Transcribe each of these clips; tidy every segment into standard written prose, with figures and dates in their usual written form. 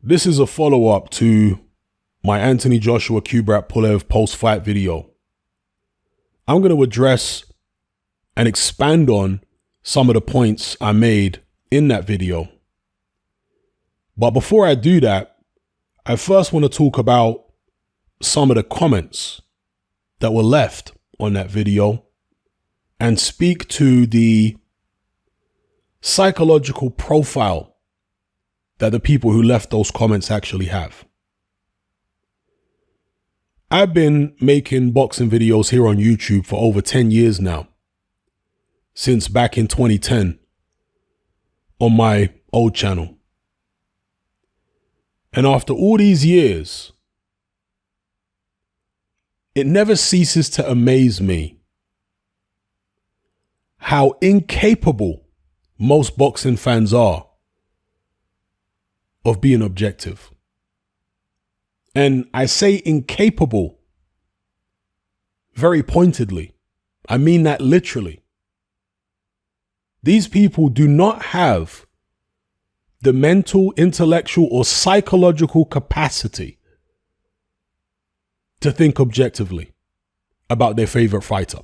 This is a follow-up to my Anthony Joshua Kubrat Pulev post-fight video. I'm going to address and expand on some of the points I made in that video. But before I do that, I first want to talk about some of the comments that were left on that video and speak to the psychological profile that the people who left those comments actually have. I've been making boxing videos here on YouTube for over 10 years now, since back in 2010 on my old channel. And after all these years, it never ceases to amaze me how incapable most boxing fans are of being objective. And I say incapable very pointedly. I mean that literally. These people do not have the mental, intellectual, or psychological capacity to think objectively about their favorite fighter.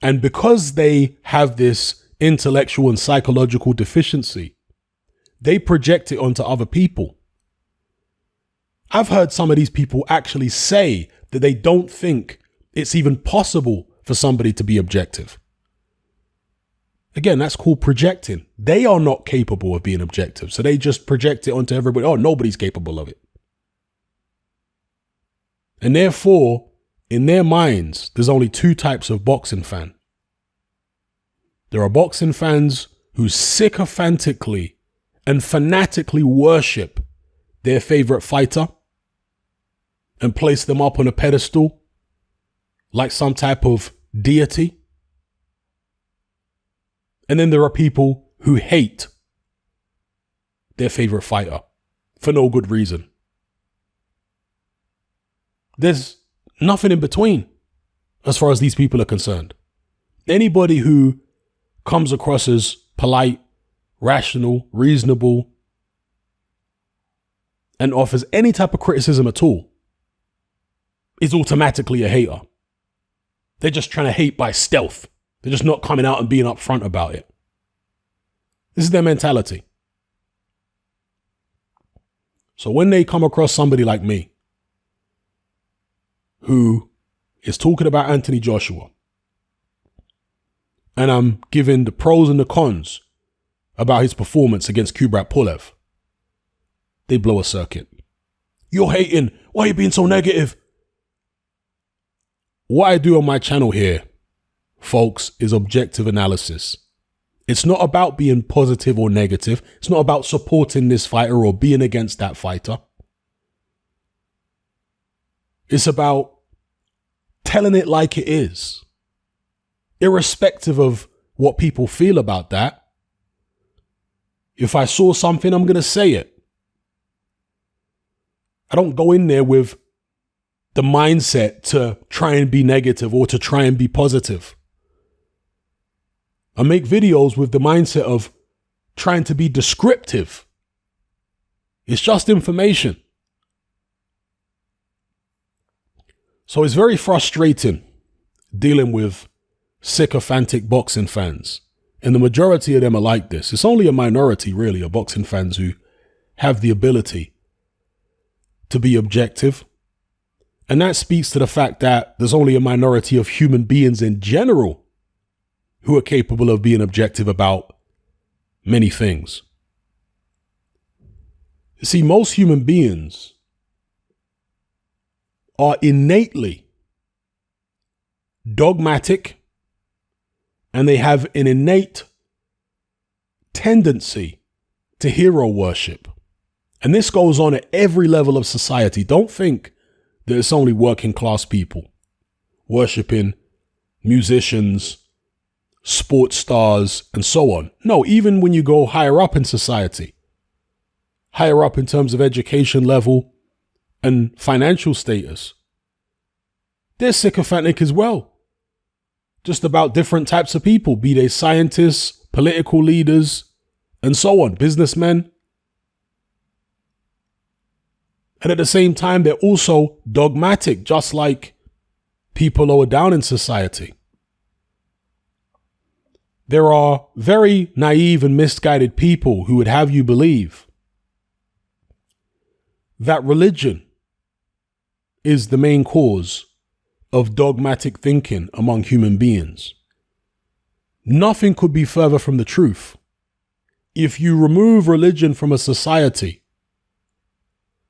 And because they have this intellectual and psychological deficiency, they project it onto other people. I've heard some of these people actually say that they don't think it's even possible for somebody to be objective. Again, that's called projecting. They are not capable of being objective, so they just project it onto everybody. Oh, nobody's capable of it. And therefore, in their minds, there's only two types of boxing fan. There are boxing fans who sycophantically and fanatically worship their favorite fighter and place them up on a pedestal like some type of deity. And then there are people who hate their favorite fighter for no good reason. There's nothing in between as far as these people are concerned. Anybody who comes across as polite, rational, reasonable, and offers any type of criticism at all is automatically a hater. They're just trying to hate by stealth. They're just not coming out and being upfront about it. This is their mentality. So when they come across somebody like me who is talking about Anthony Joshua, and I'm giving the pros and the cons about his performance against Kubrat Pulev, they blow a circuit. You're hating. Why are you being so negative? What I do on my channel here, folks, is objective analysis. It's not about being positive or negative. It's not about supporting this fighter or being against that fighter. It's about telling it like it is, irrespective of what people feel about that. If I saw something, I'm going to say it. I don't go in there with the mindset to try and be negative or to try and be positive. I make videos with the mindset of trying to be descriptive. It's just information. So it's very frustrating dealing with sycophantic boxing fans. And the majority of them are like this. It's only a minority, really, of boxing fans who have the ability to be objective. And that speaks to the fact that there's only a minority of human beings in general who are capable of being objective about many things. You see, most human beings are innately dogmatic, and they have an innate tendency to hero worship. And this goes on at every level of society. Don't think that it's only working class people worshiping musicians, sports stars, and so on. No, even when you go higher up in society, higher up in terms of education level and financial status, they're sycophantic as well. Just about different types of people, be they scientists, political leaders, and so on, businessmen, And at the same time, they're also dogmatic, just like people lower down in society. There are very naive and misguided people who would have you believe that religion is the main cause of dogmatic thinking among human beings. Nothing could be further from the truth. If you remove religion from a society,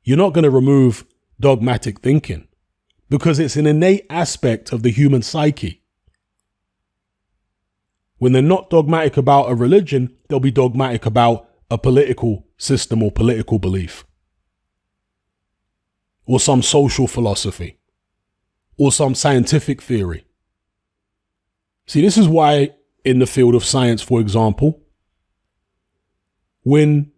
you're not going to remove dogmatic thinking because it's an innate aspect of the human psyche. When they're not dogmatic about a religion, they'll be dogmatic about a political system or political belief, or some social philosophy, or some scientific theory. See, this is why in the field of science, for example, when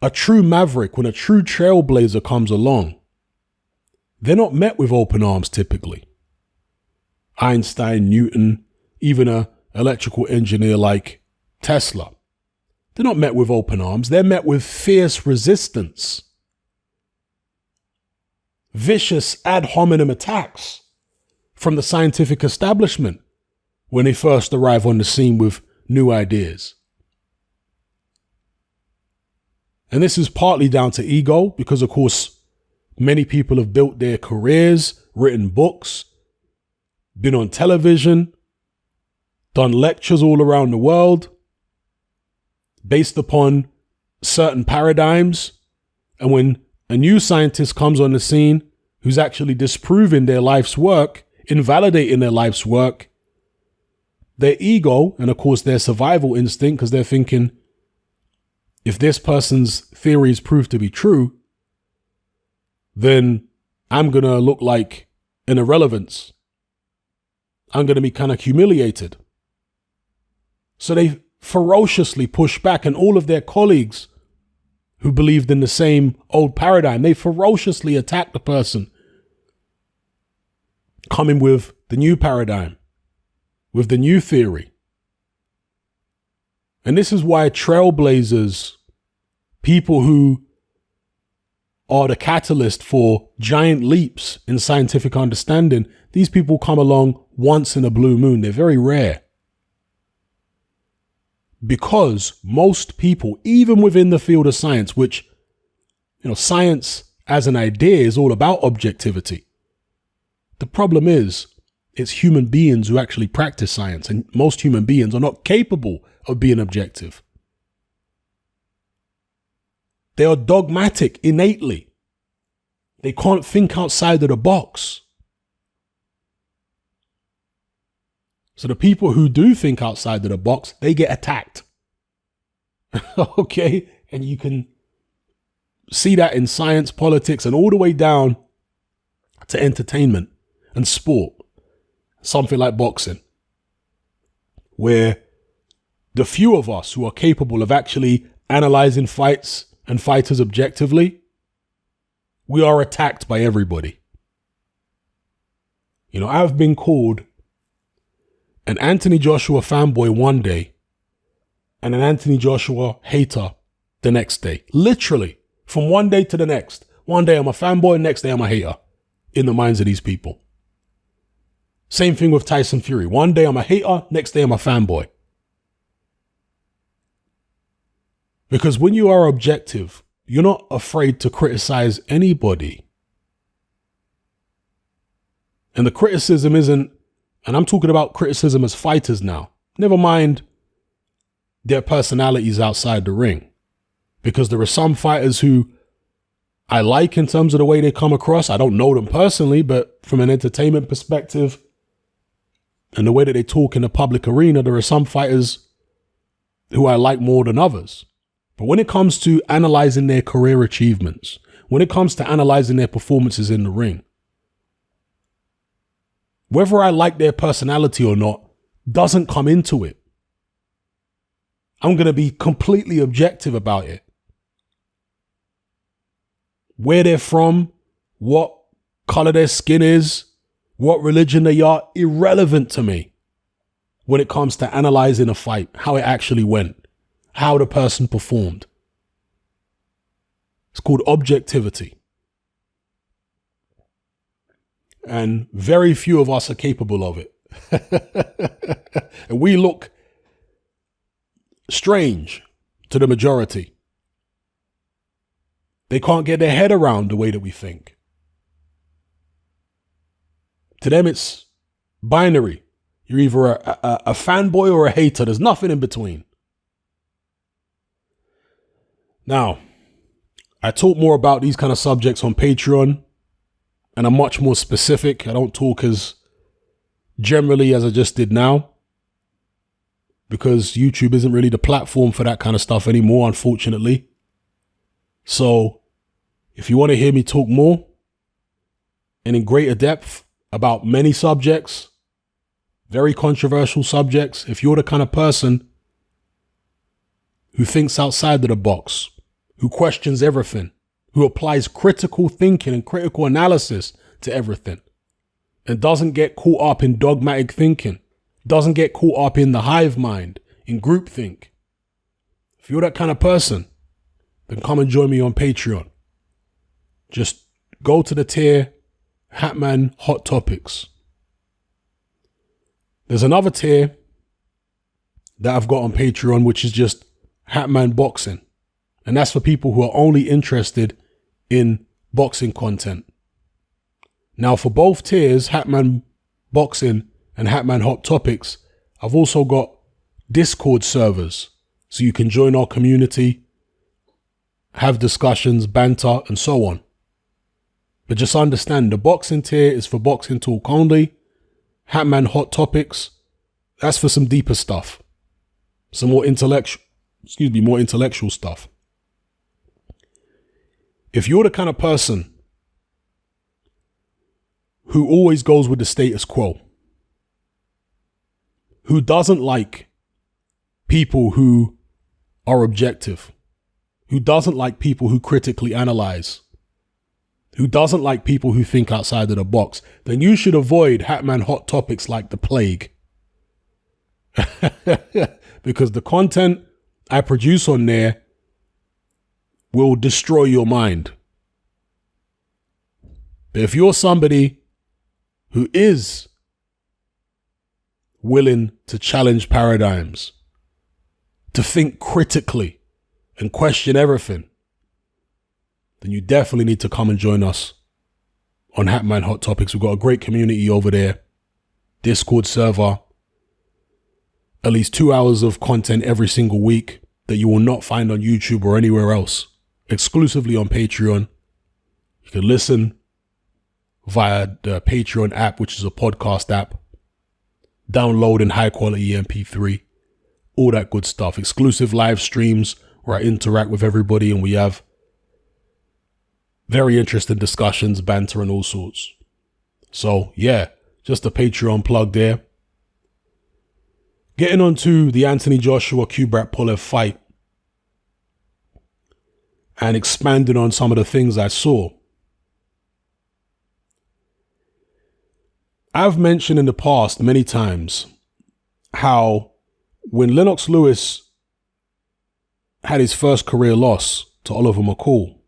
a true maverick, when a true trailblazer comes along, they're not met with open arms typically. Einstein, Newton, even an electrical engineer like Tesla, they're not met with open arms. They're met with fierce resistance, vicious ad hominem attacks from the scientific establishment when they first arrive on the scene with new ideas. And this is partly down to ego because, of course, many people have built their careers, written books, been on television, done lectures all around the world based upon certain paradigms. And when a new scientist comes on the scene who's actually disproving their life's work, invalidating their life's work, their ego, and of course their survival instinct, because they're thinking, if this person's theories prove to be true, then I'm going to look like an irrelevance. I'm going to be kind of humiliated. So they ferociously push back, and all of their colleagues who believed in the same old paradigm, they ferociously attack the person coming with the new paradigm, with the new theory. And this is why trailblazers, people who are the catalyst for giant leaps in scientific understanding, these people come along once in a blue moon. They're very rare. Because most people, even within the field of science, which, science as an idea is all about objectivity. The problem is, it's human beings who actually practice science, and most human beings are not capable of being objective. They are dogmatic innately. They can't think outside of the box. So the people who do think outside of the box, they get attacked. Okay? And you can see that in science, politics, and all the way down to entertainment and sport. Something like boxing, where the few of us who are capable of actually analyzing fights and fighters objectively, we are attacked by everybody. I've been called an Anthony Joshua fanboy one day and an Anthony Joshua hater the next day. Literally, from one day to the next. One day I'm a fanboy, next day I'm a hater in the minds of these people. Same thing with Tyson Fury. One day I'm a hater, next day I'm a fanboy. Because when you are objective, you're not afraid to criticize anybody. And the criticism isn't, and I'm talking about criticism as fighters now. Never mind their personalities outside the ring. Because there are some fighters who I like in terms of the way they come across. I don't know them personally, but from an entertainment perspective and the way that they talk in the public arena, there are some fighters who I like more than others. But when it comes to analyzing their career achievements, when it comes to analyzing their performances in the ring, whether I like their personality or not doesn't come into it. I'm going to be completely objective about it. Where they're from, what color their skin is, what religion they are, irrelevant to me when it comes to analyzing a fight, how it actually went, how the person performed. It's called objectivity. And very few of us are capable of it. And we look strange to the majority. They can't get their head around the way that we think. To them, it's binary. You're either a fanboy or a hater. There's nothing in between. Now, I talk more about these kind of subjects on Patreon, and I'm much more specific. I don't talk as generally as I just did now, because YouTube isn't really the platform for that kind of stuff anymore, unfortunately. So if you want to hear me talk more and in greater depth about many subjects, very controversial subjects, if you're the kind of person who thinks outside of the box, who questions everything, who applies critical thinking and critical analysis to everything, and doesn't get caught up in dogmatic thinking, doesn't get caught up in the hive mind, in groupthink. If you're that kind of person, then come and join me on Patreon. Just go to the tier Hatman Hot Topics. There's another tier that I've got on Patreon, which is just Hatman Boxing. And that's for people who are only interested in boxing content. Now, for both tiers, Hatman Boxing and Hatman Hot Topics, I've also got Discord servers, so you can join our community, have discussions, banter, and so on. But just understand, the boxing tier is for boxing talk only. Hatman Hot Topics, that's for some deeper stuff. Some more intellectual stuff. If you're the kind of person who always goes with the status quo, who doesn't like people who are objective, who doesn't like people who critically analyze, who doesn't like people who think outside of the box, then you should avoid Hatman Hot Topics like the plague. Because the content I produce on there will destroy your mind. But if you're somebody who is willing to challenge paradigms, to think critically and question everything, then you definitely need to come and join us on Hatman Hot Topics. We've got a great community over there, Discord server, at least 2 hours of content every single week that you will not find on YouTube or anywhere else, exclusively on Patreon. You can listen via the Patreon app, which is a podcast app, download in high quality MP3, all that good stuff, exclusive live streams where I interact with everybody and we have very interesting discussions, banter, and all sorts. So yeah, just a Patreon plug there. Getting on to the Anthony Joshua Kubrat Pulev fight and expanding on some of the things I saw. I've mentioned in the past many times how when Lennox Lewis had his first career loss to Oliver McCall,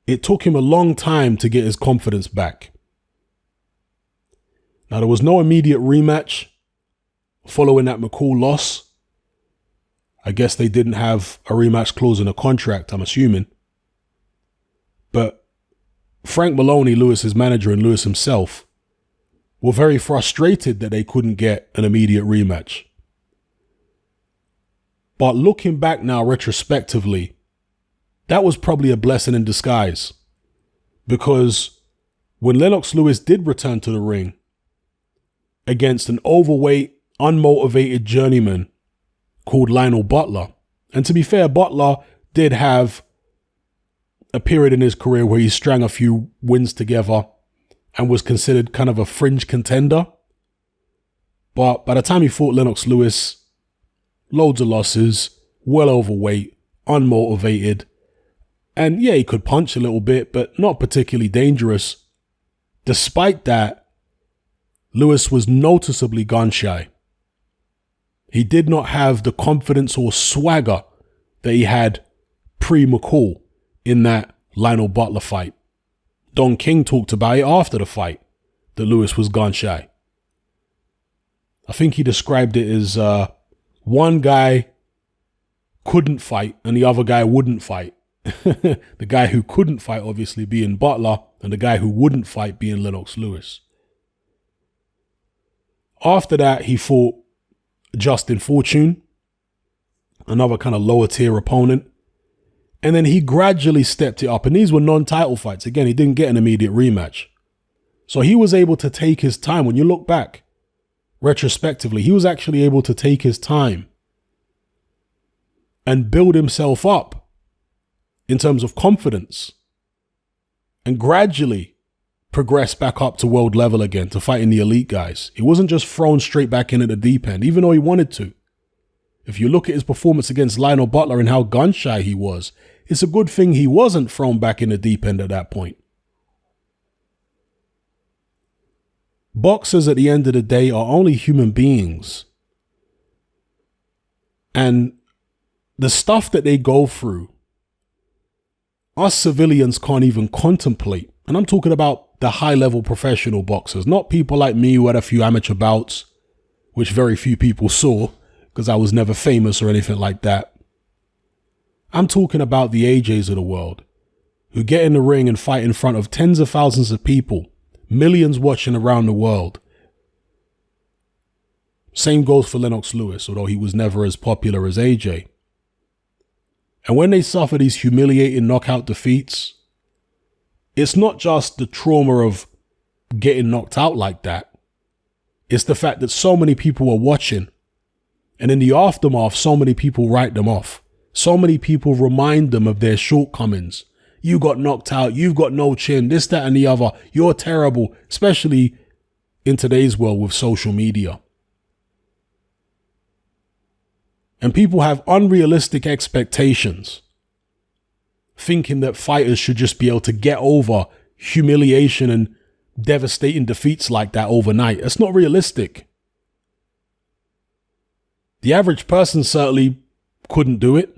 it took him a long time to get his confidence back. Now, there was no immediate rematch following that McCall loss. I guess they didn't have a rematch clause in the contract, I'm assuming. But Frank Maloney, Lewis's manager, and Lewis himself were very frustrated that they couldn't get an immediate rematch. But looking back now retrospectively, that was probably a blessing in disguise, because when Lennox Lewis did return to the ring against an overweight, unmotivated journeyman called Lionel Butler, and to be fair, Butler did have a period in his career where he strung a few wins together and was considered kind of a fringe contender. But by the time he fought Lennox Lewis, loads of losses, well overweight, unmotivated. And yeah, he could punch a little bit, but not particularly dangerous. Despite that, Lewis was noticeably gun shy. He did not have the confidence or swagger that he had pre-McCall in that Lionel Butler fight. Don King talked about it after the fight, that Lewis was gun shy. I think he described it as one guy couldn't fight and the other guy wouldn't fight. The guy who couldn't fight obviously being Butler and the guy who wouldn't fight being Lennox Lewis. After that, he fought Justin Fortune, another kind of lower tier opponent. And then he gradually stepped it up. And these were non-title fights. Again, he didn't get an immediate rematch. So he was able to take his time. When you look back retrospectively, he was actually able to take his time and build himself up in terms of confidence and gradually progress back up to world level again to fighting the elite guys. He wasn't just thrown straight back in at the deep end, even though he wanted to. If you look at his performance against Lionel Butler and how gun shy he was, it's a good thing he wasn't thrown back in the deep end at that point. Boxers at the end of the day are only human beings. And the stuff that they go through, us civilians can't even contemplate. And I'm talking about the high-level professional boxers, not people like me who had a few amateur bouts, which very few people saw because I was never famous or anything like that. I'm talking about the AJs of the world who get in the ring and fight in front of tens of thousands of people, millions watching around the world. Same goes for Lennox Lewis, although he was never as popular as AJ. And when they suffer these humiliating knockout defeats, it's not just the trauma of getting knocked out like that. It's the fact that so many people are watching. And in the aftermath, so many people write them off. So many people remind them of their shortcomings. You got knocked out. You've got no chin. This, that, and the other. You're terrible, especially in today's world with social media. And people have unrealistic expectations, thinking that fighters should just be able to get over humiliation and devastating defeats like that overnight. That's not realistic. The average person certainly couldn't do it.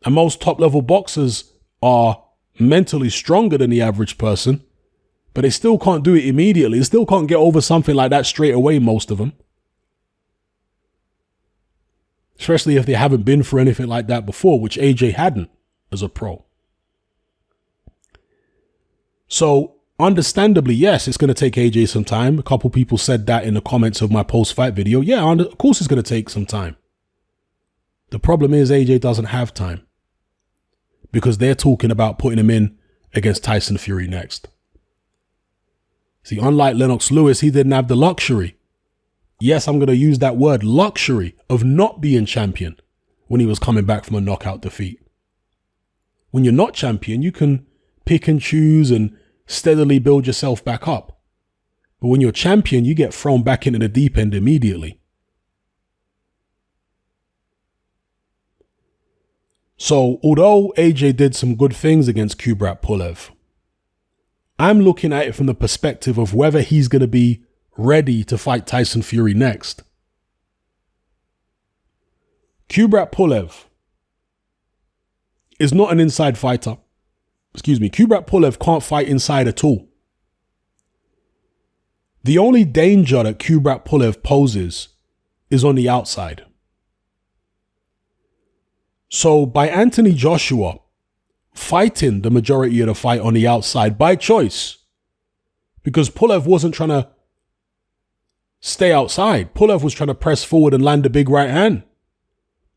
And most top-level boxers are mentally stronger than the average person, but they still can't do it immediately. They still can't get over something like that straight away, most of them. Especially if they haven't been through anything like that before, which AJ hadn't as a pro. So, understandably, yes, it's going to take AJ some time. A couple people said that in the comments of my post-fight video. Yeah, of course it's going to take some time. The problem is AJ doesn't have time because they're talking about putting him in against Tyson Fury next. See, unlike Lennox Lewis, he didn't have the luxury. Yes, I'm going to use that word, luxury, of not being champion when he was coming back from a knockout defeat. When you're not champion, you can pick and choose and steadily build yourself back up. But when you're champion, you get thrown back into the deep end immediately. So, although AJ did some good things against Kubrat Pulev, I'm looking at it from the perspective of whether he's going to be ready to fight Tyson Fury next. Kubrat Pulev is not an inside fighter. Kubrat Pulev can't fight inside at all. The only danger that Kubrat Pulev poses is on the outside. So by Anthony Joshua fighting the majority of the fight on the outside by choice, because Pulev wasn't trying to stay outside. Pulev was trying to press forward and land a big right hand.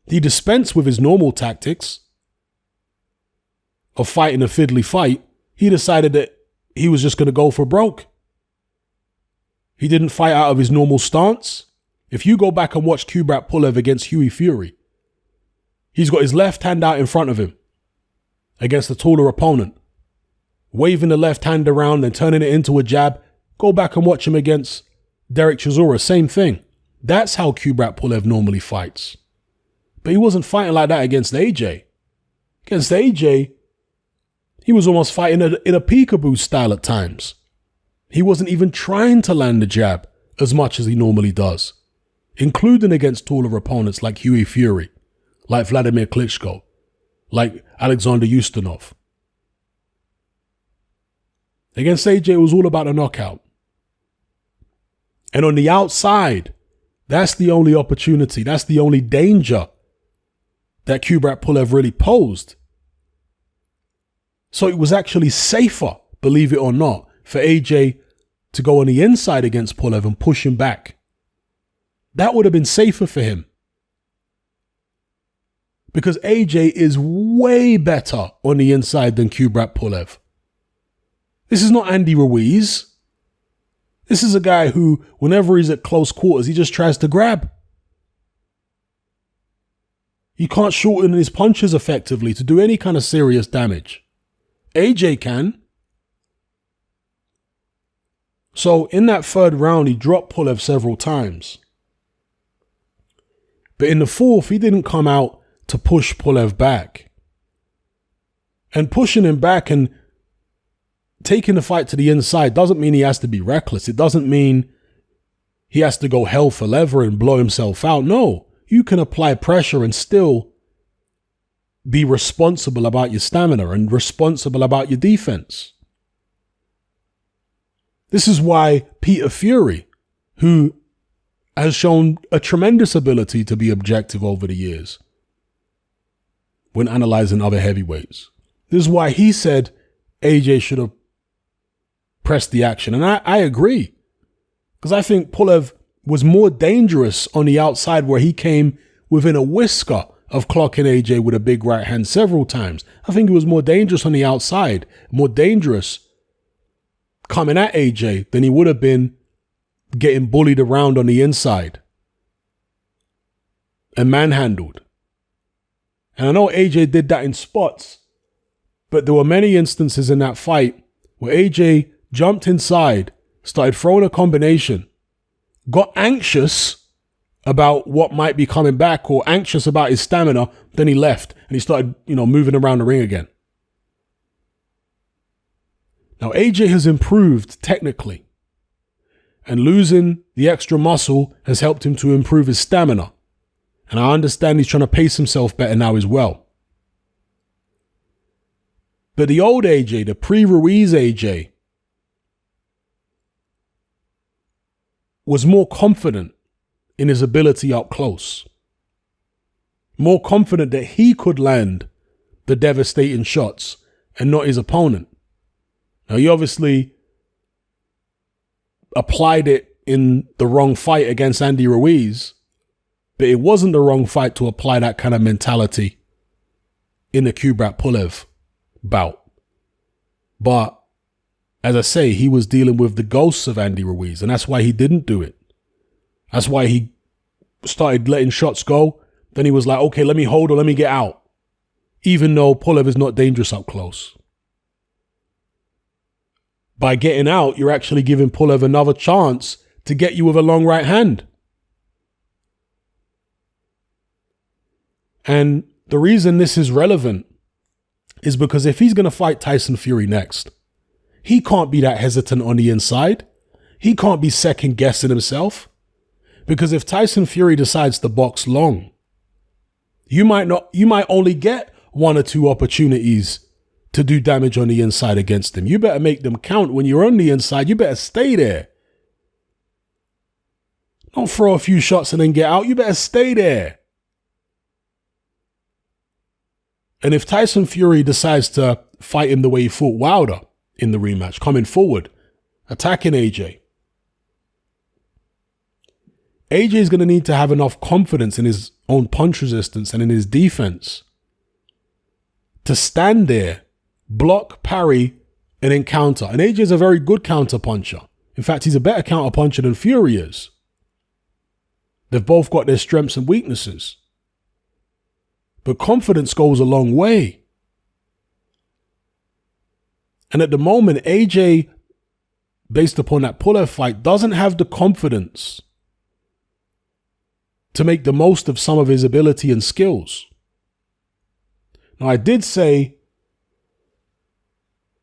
He dispensed with his normal tactics of fighting a fiddly fight. He decided that he was just going to go for broke. He didn't fight out of his normal stance. If you go back and watch Kubrat Pulev against Hughie Fury, he's got his left hand out in front of him against a taller opponent, waving the left hand around and turning it into a jab. Go back and watch him against Derek Chisora, same thing. That's how Kubrat Pulev normally fights. But he wasn't fighting like that against AJ. Against AJ, he was almost fighting in a peekaboo style at times. He wasn't even trying to land the jab as much as he normally does, including against taller opponents like Hughie Fury, like Vladimir Klitschko, like Alexander Ustinov. Against AJ, it was all about the knockout. And on the outside, that's the only opportunity. That's the only danger that Kubrat Pulev really posed. So it was actually safer, believe it or not, for AJ to go on the inside against Pulev and push him back. That would have been safer for him. Because AJ is way better on the inside than Kubrat Pulev. This is not Andy Ruiz. This is a guy who, whenever he's at close quarters, he just tries to grab. He can't shorten his punches effectively to do any kind of serious damage. AJ can. So in that third round, he dropped Pulev several times. But in the fourth, he didn't come out to push Pulev back. And pushing him back and taking the fight to the inside doesn't mean he has to be reckless. It doesn't mean he has to go hell for leather and blow himself out. No, you can apply pressure and still be responsible about your stamina and responsible about your defense. This is why Peter Fury, who has shown a tremendous ability to be objective over the years when analyzing other heavyweights, this is why he said AJ should have pressed the action. And I agree, because I think Pulev was more dangerous on the outside, where he came within a whisker of clocking AJ with a big right hand several times. I think he was more dangerous on the outside, more dangerous coming at AJ than he would have been getting bullied around on the inside and manhandled. And I know AJ did that in spots, but there were many instances in that fight where AJ jumped inside, started throwing a combination, got anxious about what might be coming back or anxious about his stamina, then he left and he started, moving around the ring again. Now, AJ has improved technically, and losing the extra muscle has helped him to improve his stamina. And I understand he's trying to pace himself better now as well. But the old AJ, the pre-Ruiz AJ, was more confident in his ability up close. More confident that he could land the devastating shots and not his opponent. Now, he obviously applied it in the wrong fight against Andy Ruiz, but it wasn't the wrong fight to apply that kind of mentality in the Kubrat Pulev bout. But as I say, he was dealing with the ghosts of Andy Ruiz, and that's why he didn't do it. That's why he started letting shots go. Then he was like, okay, let me hold or let me get out, even though Pulev is not dangerous up close. By getting out, you're actually giving Pulev another chance to get you with a long right hand. And the reason this is relevant is because if he's going to fight Tyson Fury next, he can't be that hesitant on the inside. He can't be second guessing himself. Because if Tyson Fury decides to box long, you might only get one or two opportunities to do damage on the inside against him. You better make them count. When you're on the inside, you better stay there. Don't throw a few shots and then get out. You better stay there. And if Tyson Fury decides to fight him the way he fought Wilder in the rematch, coming forward, attacking AJ is going to need to have enough confidence in his own punch resistance and in his defense to stand there, block, parry, and then counter. And AJ is a very good counter puncher. In fact, he's a better counter puncher than Fury is. They've both got their strengths and weaknesses. But confidence goes a long way. And at the moment, AJ, based upon that Pulev fight, doesn't have the confidence to make the most of some of his ability and skills. Now, I did say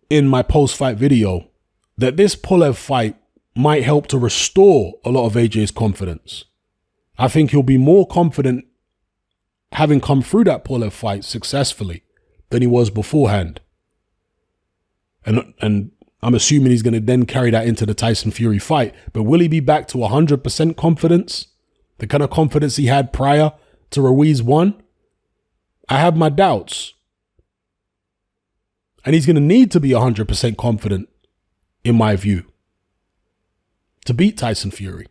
in my post-fight video that this Pulev fight might help to restore a lot of AJ's confidence. I think he'll be more confident having come through that Pulev fight successfully than he was beforehand. And I'm assuming he's going to then carry that into the Tyson Fury fight. But will he be back to 100% confidence? The kind of confidence he had prior to Ruiz 1? I have my doubts. And he's going to need to be 100% confident, in my view, to beat Tyson Fury.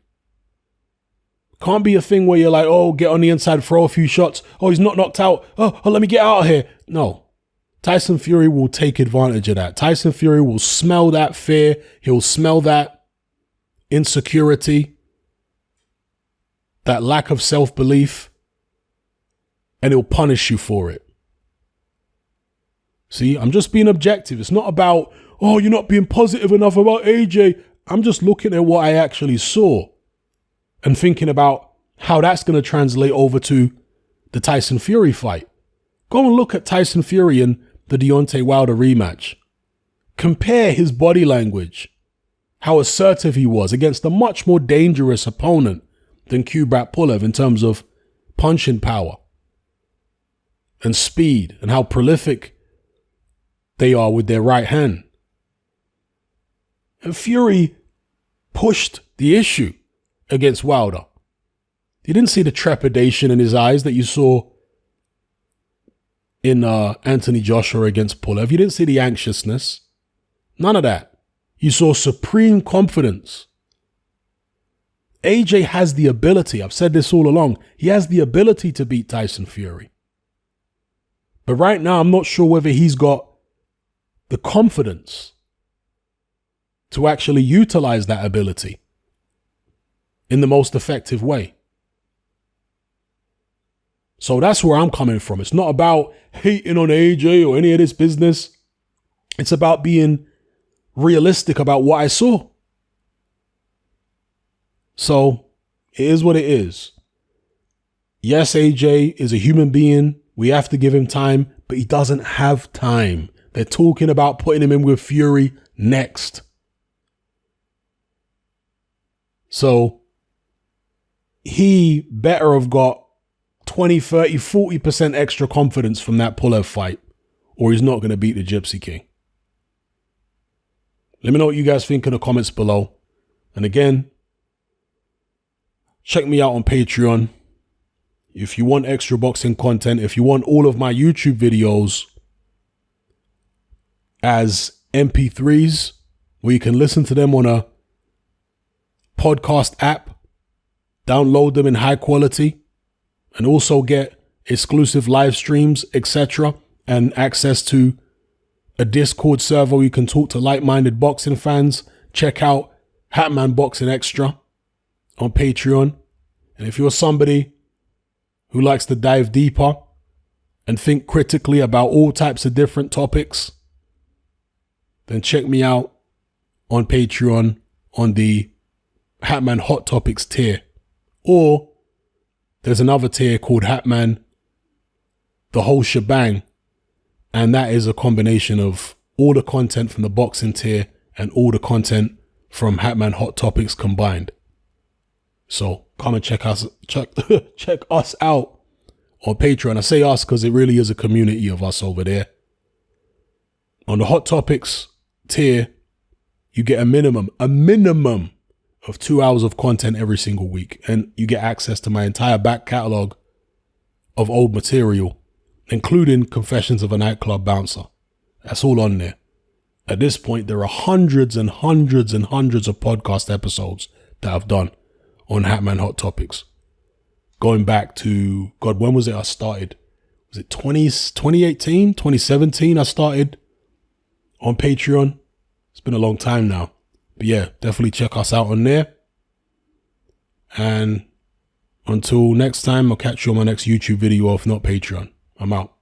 Can't be a thing where you're like, oh, get on the inside, throw a few shots. Oh, he's not knocked out. Oh, let me get out of here. No. Tyson Fury will take advantage of that. Tyson Fury will smell that fear. He'll smell that insecurity, that lack of self-belief, and he'll punish you for it. See, I'm just being objective. It's not about, oh, you're not being positive enough about AJ. I'm just looking at what I actually saw and thinking about how that's going to translate over to the Tyson Fury fight. Go and look at Tyson Fury and the Deontay Wilder rematch. Compare his body language, how assertive he was against a much more dangerous opponent than Kubrat Pulev in terms of punching power and speed and how prolific they are with their right hand. And Fury pushed the issue against Wilder. You didn't see the trepidation in his eyes that you saw in Anthony Joshua against Pulev. You didn't see the anxiousness. None of that. You saw supreme confidence. AJ has the ability, I've said this all along, he has the ability to beat Tyson Fury. But right now, I'm not sure whether he's got the confidence to actually utilize that ability in the most effective way. So that's where I'm coming from. It's not about hating on AJ or any of this business. It's about being realistic about what I saw. So it is what it is. Yes, AJ is a human being. We have to give him time, but he doesn't have time. They're talking about putting him in with Fury next. So he better have got 20, 30, 40% extra confidence from that Pulev fight, or he's not going to beat the Gypsy King. Let me know what you guys think in the comments below. And again, check me out on Patreon. If you want extra boxing content, if you want all of my YouTube videos as MP3s, where you can listen to them on a podcast app, download them in high quality, and also get exclusive live streams, etc., and access to a Discord server where you can talk to like-minded boxing fans. Check out Hatman Boxing Extra on Patreon. And if you're somebody who likes to dive deeper and think critically about all types of different topics, then check me out on Patreon on the Hatman Hot Topics tier. Or there's another tier called Hatman The Whole Shebang, and that is a combination of all the content from the boxing tier and all the content from Hatman Hot Topics combined. So come and check us out on Patreon. I say us because it really is a community of us over there. On the Hot Topics tier, you get a minimum of 2 hours of content every single week. And you get access to my entire back catalog of old material, including Confessions of a Nightclub Bouncer. That's all on there. At this point, there are hundreds and hundreds and hundreds of podcast episodes that I've done on Hatman Hot Topics. Going back to, God, when was it I started? Was it 2018, 2017 I started on Patreon? It's been a long time now. But yeah, definitely check us out on there. And until next time, I'll catch you on my next YouTube video, if not Patreon. I'm out.